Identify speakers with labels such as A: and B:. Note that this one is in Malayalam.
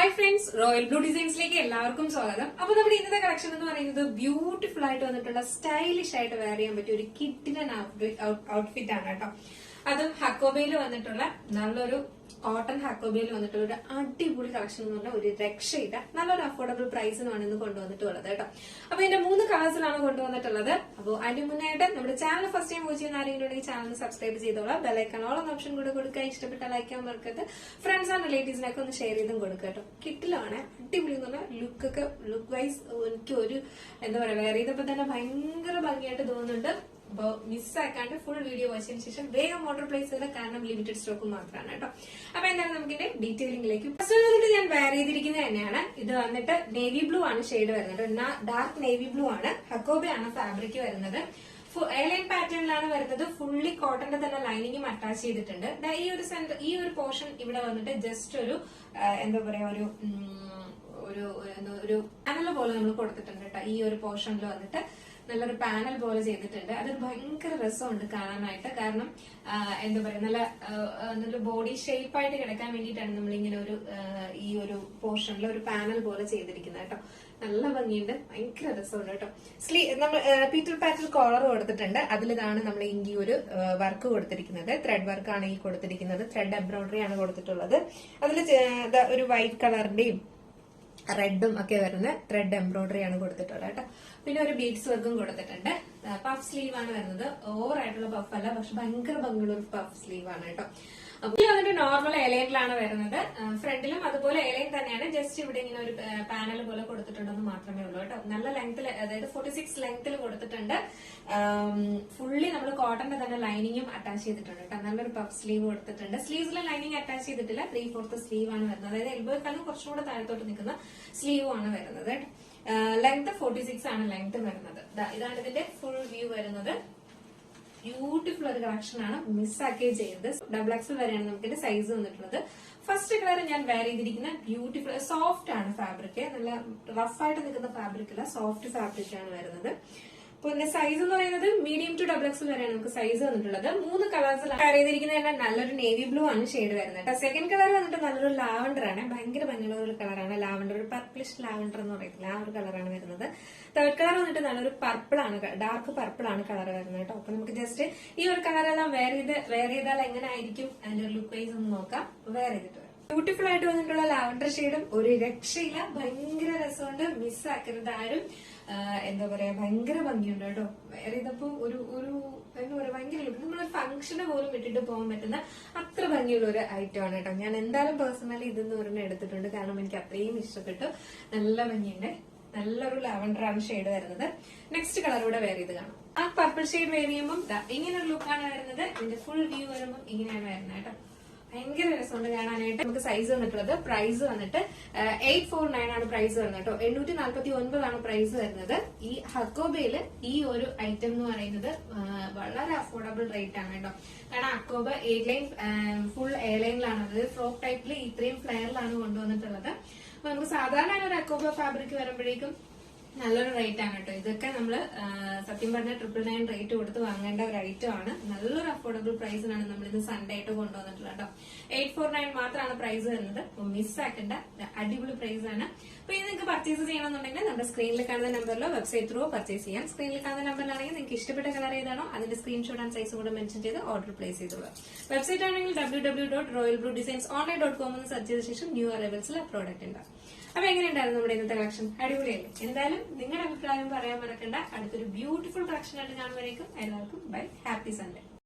A: ഹായ് ഫ്രണ്ട്സ്, റോയൽ ബ്ലൂ ഡിസൈൻസിലേക്ക് എല്ലാവർക്കും സ്വാഗതം. അപ്പൊ നമ്മുടെ ഇന്നത്തെ കളക്ഷൻ എന്ന് പറയുന്നത് ബ്യൂട്ടിഫുൾ ആയിട്ട് വന്നിട്ടുള്ള സ്റ്റൈലിഷ് ആയിട്ട് വെയർ ചെയ്യാൻ പറ്റിയ ഒരു കിഡിലൻ ഔട്ട്ഫിറ്റ് ആണ് കേട്ടോ. അതും ഹക്കോബയിൽ വന്നിട്ടുള്ള നല്ലൊരു കോട്ടൺ ഹക്കോബയിൽ വന്നിട്ടുള്ള ഒരു അടിപൊളി കളക്ഷൻ എന്ന് പറഞ്ഞാൽ ഒരു രക്ഷയില്ല. നല്ലൊരു അഫോർഡബിൾ പ്രൈസിനുമാണ് ഇന്ന് കൊണ്ടുവന്നിട്ടുള്ളത് കേട്ടോ. അപ്പൊ ഇതിന്റെ 3 കളേഴ്സിലാണ് കൊണ്ടുവന്നിട്ടുള്ളത്. അപ്പോൾ അതിന് മുന്നായിട്ട് നമ്മുടെ ചാനൽ ഫസ്റ്റ് ടൈം വാച്ച് ചെയ്യുന്ന ആരെങ്കിലും ഉണ്ടെങ്കിൽ ചാനൽ സബ്സ്ക്രൈബ് ചെയ്തോളാം. ബെലൈക്കൺ ഓൾ എന്ന ഓപ്ഷൻ കൂടെ കൊടുക്കുക. ഇഷ്ടപ്പെട്ട ലൈക്ക് ചെയ്യാൻ മറക്കരുത്. ഫ്രണ്ട്സ് ആൻഡ് റിലേറ്റീവ്സിനൊക്കെ ഒന്ന് ഷെയർ ചെയ്തും കൊടുക്കുക കേട്ടോ. കിട്ടിലാണ് അടിപൊളി എന്ന് പറഞ്ഞാൽ ലുക്ക് വൈസ് എനിക്ക് ഒരു എന്താ പറയാ വേറെ ചെയ്തപ്പോ തന്നെ ഭയങ്കര ഭംഗിയായിട്ട് തോന്നുന്നുണ്ട്. അപ്പൊ മിസ്സാക്കാണ്ട് ഫുൾ വീഡിയോ വാച്ചിന് ശേഷം വേഗം ഓർഡർ പ്ലേസ് ചെയ്ത കാരണം ലിമിറ്റഡ് സ്റ്റോക്ക് മാത്രമാണ് കേട്ടോ. അപ്പൊ എന്താണ് നമുക്കിന്റെ ഡീറ്റെയിലിംഗിലേക്ക് ഫസ്റ്റ് വന്നിട്ട് ഞാൻ വെയർ ചെയ്തിരിക്കുന്നത് തന്നെയാണ്. ഇത് വന്നിട്ട് നേവി ബ്ലൂ ആണ് ഷെയ്ഡ് വരുന്നത്. ഡാർക്ക് നേവി ബ്ലൂ ആണ്. ഹക്കോബയാണ് ഫാബ്രിക് വരുന്നത്. എയർലൈൻ പാറ്റേണിലാണ് വരുന്നത്. ഫുള്ളി കോട്ടന്റെ തന്നെ ലൈനിങ്ങും അറ്റാച്ച് ചെയ്തിട്ടുണ്ട്. ഈ ഒരു പോർഷൻ ഇവിടെ വന്നിട്ട് ജസ്റ്റ് ഒരു എന്താ പറയാ ഒരു പാനൽ പോലെ നമ്മൾ കൊടുത്തിട്ടുണ്ട് കേട്ടോ. ഈ ഒരു പോർഷനിൽ വന്നിട്ട് നല്ലൊരു പാനൽ പോലെ ചെയ്തിട്ടുണ്ട്. അതൊരു ഭയങ്കര രസമുണ്ട് കാണാനായിട്ട്. കാരണം എന്താ പറയാ നല്ല ബോഡി ഷേപ്പായിട്ട് കിടക്കാൻ വേണ്ടിയിട്ടാണ് നമ്മൾ ഇങ്ങനെ ഈ ഒരു പോർഷനിൽ ഒരു പാനൽ പോലെ ചെയ്തിരിക്കുന്നത് കേട്ടോ. നല്ല ഭംഗിയുണ്ട്, ഭയങ്കര രസമുണ്ട് കേട്ടോ. നമ്മൾ പീറ്റർ പാറ്റൽ കോളർ കൊടുത്തിട്ടുണ്ട്. അതിലിതാണ് നമ്മൾ ഈ ഒരു വർക്ക് കൊടുത്തിരിക്കുന്നത്. ത്രെഡ് വർക്കാണ് ഈ കൊടുത്തിരിക്കുന്നത്. ത്രെഡ് എംബ്രോയിഡറി ആണ് കൊടുത്തിട്ടുള്ളത്. അതിൽ ഒരു വൈറ്റ് കളറിന്റെയും റെഡും ഒക്കെ വരുന്ന ത്രെഡ് എംബ്രോയിഡറി ആണ് കൊടുത്തിട്ടുള്ളത് കേട്ടോ. പിന്നെ ഒരു ബീഡ്സ് വർക്കും കൊടുത്തിട്ടുണ്ട്. പഫ് സ്ലീവ് ആണ് വരുന്നത്. ഓവർ ആയിട്ടുള്ള പഫ് അല്ല, പക്ഷെ ഭയങ്കര ഭംഗിയുള്ള ഒരു പഫ് സ്ലീവ് ആണ് കേട്ടോ. അപ്പൊ വന്നിട്ട് നോർമൽ എലൈനിലാണ് വരുന്നത്. ഫ്രണ്ടിലും അതുപോലെ എലൈൻ തന്നെയാണ്. ജസ്റ്റ് ഇവിടെ ഇങ്ങനെ ഒരു പാനൽ പോലെ കൊടുത്തിട്ടുണ്ടെന്ന് മാത്രമേ ഉള്ളൂ കേട്ടോ. നല്ല ലെങ്ത്തിൽ, അതായത് 46 ലെങ്ത്തിൽ കൊടുത്തിട്ടുണ്ട്. ഫുള്ളി നമ്മൾ കോട്ടന്റെ തന്നെ ലൈനിങ്ങും അറ്റാച്ച് ചെയ്തിട്ടുണ്ട് കേട്ടോ. നല്ലൊരു പഫ് സ്ലീവ് കൊടുത്തിട്ടുണ്ട്. സ്ലീവ്സിലെ ലൈനിങ് അറ്റാച്ച് ചെയ്തിട്ടില്ല. 3/4 സ്ലീവ് ആണ് വരുന്നത്. അതായത് എൽബോക്കാളും കുറച്ചും കൂടെ താഴത്തോട്ട് നിൽക്കുന്ന സ്ലീവ് ആണ് വരുന്നത്. ലെങ്ത് 46 ആണ് ലെങ്ത് വരുന്നത്. ഇതാണ് ഇതിന്റെ ഫുൾ വ്യൂ വരുന്നത്. ബ്യൂട്ടിഫുൾ ഒരു കളക്ഷൻ ആണ്, മിസ്സാക്കുകയും ചെയ്യുന്നത്. XXL വരെയാണ് നമുക്ക് ഇതിന്റെ സൈസ് വന്നിട്ടുള്ളത്. ഫസ്റ്റ് കളർ ഞാൻ വെയർ ചെയ്തിരിക്കുന്ന ബ്യൂട്ടിഫുൾ സോഫ്റ്റ് ആണ് ഫാബ്രിക്. നല്ല റഫായിട്ട് നിൽക്കുന്ന ഫാബ്രിക് അല്ല, സോഫ്റ്റ് ഫാബ്രിക് ആണ് വരുന്നത്. പിന്നെ സൈസ് എന്ന് പറയുന്നത് മീഡിയം ടു XXL വരെയാണ് നമുക്ക് സൈസ് വന്നിട്ടുള്ളത്. 3 കളേഴ്സിൽ വെയർ ചെയ്തിരിക്കുന്നത് നല്ലൊരു നേവി ബ്ലൂ ആണ് ഷെയ്ഡ് വരുന്നത്. സെക്കൻഡ് കളർ വന്നിട്ട് നല്ലൊരു ലാവണ്ടർ ആണ്. ഭയങ്കര ഭംഗിയുള്ള ഒരു കളറാണ് ലാവണ്ടർ. ഒരു പർപ്പിളിഷ് ലാവണ്ടർ എന്ന് പറയത്തില്ല, ആ ഒരു കളറാണ് വരുന്നത്. തേർഡ് കളർ വന്നിട്ട് നല്ലൊരു പർപ്പിൾ ആണ്, ഡാർക്ക് പർപ്പിൾ ആണ് കളർ വരുന്നത് കേട്ടോ. അപ്പൊ നമുക്ക് ജസ്റ്റ് ഈ ഒരു കളറെല്ലാം വെയർ ചെയ്താൽ എങ്ങനെ ആയിരിക്കും അതിന്റെ ലുക്ക് വൈസ് ഒന്ന് നോക്കാം. വെയർ ചെയ്തിട്ട് ബ്യൂട്ടിഫുൾ ആയിട്ട് വന്നിട്ടുള്ള ലാവണ്ടർ ഷെയ്ഡും ഒരു രക്ഷയില്ല, ഭയങ്കര രസമുണ്ട്. മിസ്സാക്കരുത് ആരും. എന്താ പറയാ ഭയങ്കര ഭംഗിയുണ്ട് കേട്ടോ. വേറെ ചെയ്തപ്പോ ഒരു എന്താ പറയാ ഭയങ്കര ലുക്ക്. നമ്മളൊരു ഫംഗ്ഷന് പോലും ഇട്ടിട്ട് പോകാൻ പറ്റുന്ന അത്ര ഭംഗിയുള്ള ഒരു ഐറ്റം ആണ് കേട്ടോ. ഞാൻ എന്തായാലും പേഴ്സണലി ഇതെന്ന് ഒരെണ്ണം എടുത്തിട്ടുണ്ട്. കാരണം എനിക്ക് അത്രയും ഇഷ്ടപ്പെട്ടു. നല്ല ഭംഗിയുണ്ട്. നല്ലൊരു ലാവണ്ടർ ആണ് ഷെയ്ഡ് വരുന്നത്. നെക്സ്റ്റ് കളർ കൂടെ വേറെ ചെയ്ത് കാണാം. ആ പർപ്പിൾ ഷെയ്ഡ് വേർ ചെയ്യുമ്പോൾ ഇങ്ങനെ ഒരു ലുക്കാണ് വരുന്നത്. ഇതിന്റെ ഫുൾ വ്യൂ വരുമ്പോൾ ഇങ്ങനെയാണ് വരുന്നത് കേട്ടോ. ഭയങ്കര രസമുണ്ട് കാണാനായിട്ട്. നമുക്ക് സൈസ് വന്നിട്ടുള്ളത് പ്രൈസ് വന്നിട്ട് 849 ആണ് പ്രൈസ് വരുന്നത് കേട്ടോ. 849 ആണ് പ്രൈസ് വരുന്നത്. ഈ ഹക്കോബയില് ഈ ഒരു ഐറ്റം എന്ന് പറയുന്നത് വളരെ അഫോർഡബിൾ റേറ്റ് ആണ് കേട്ടോ. കാരണം ഹക്കോബ ഫുൾ എയർലൈനിലാണ്, അതായത് ഫ്രോക്ക് ടൈപ്പിൽ ഇത്രയും ഫ്ലെയറിലാണ് കൊണ്ടുവന്നിട്ടുള്ളത്. അപ്പൊ നമുക്ക് സാധാരണ ഒരു ഹക്കോബ ഫാബ്രിക് വരുമ്പോഴേക്കും നല്ലൊരു റേറ്റ് ആണ് കേട്ടോ. ഇതൊക്കെ നമ്മള് സത്യം പറഞ്ഞ 999 റേറ്റ് കൊടുത്ത് വാങ്ങേണ്ട ഒരു ഐറ്റം ആണ്. നല്ലൊരു അഫോർഡബിൾ പ്രൈസിനാണ് നമ്മളിത് സൺഡേ ആയിട്ട് കൊണ്ടുവന്നിട്ടുള്ളത് കേട്ടോ. 849 മാത്രമാണ് പ്രൈസ് വരുന്നത്. മിസ്സാക്കേണ്ട അടിപൊളി പ്രൈസ് ആണ്. അപ്പൊ ഇത് നിങ്ങൾക്ക് പർച്ചേസ് ചെയ്യണമെന്നുണ്ടെങ്കിൽ നമ്മുടെ സ്ക്രീനിൽ കാണുന്ന നമ്പറിലോ വെബ്സൈറ്റ് ത്രൂ പർച്ചേസ് ചെയ്യാം. സ്ക്രീനിൽ കാണുന്ന നമ്പറിലാണെങ്കിൽ നിങ്ങൾക്ക് ഇഷ്ടപ്പെട്ട കളർ ഏതാണോ അതിന്റെ സ്ക്രീൻഷോട്ട് ആൻഡ് സൈസ് കൂടെ മെൻഷൻ ചെയ്ത് ഓർഡർ പ്ലേസ് ചെയ്തോളൂ. വെബ്സൈറ്റ് ആണെങ്കിൽ www.royalbluedesigns.online.com എന്ന് സെർച്ച് ചെയ്ത ശേഷം ന്യൂ അറൈവൽസിൽ ആ പ്രോഡക്റ്റ് ഉണ്ടാവും. അപ്പൊ എങ്ങനെയുണ്ടായിരുന്നു നമ്മുടെ ഇന്നത്തെ കളക്ഷൻ? അടിപൊളിയല്ലേ? എന്തായാലും നിങ്ങളുടെ അഭിപ്രായം പറയാൻ മറക്കണ്ട. അടുത്തൊരു ബ്യൂട്ടിഫുൾ കളക്ഷൻ ആയിട്ട് കാണുമ്പോഴേക്കും എല്ലാവർക്കും ബൈ, ഹാപ്പി സൺഡേ.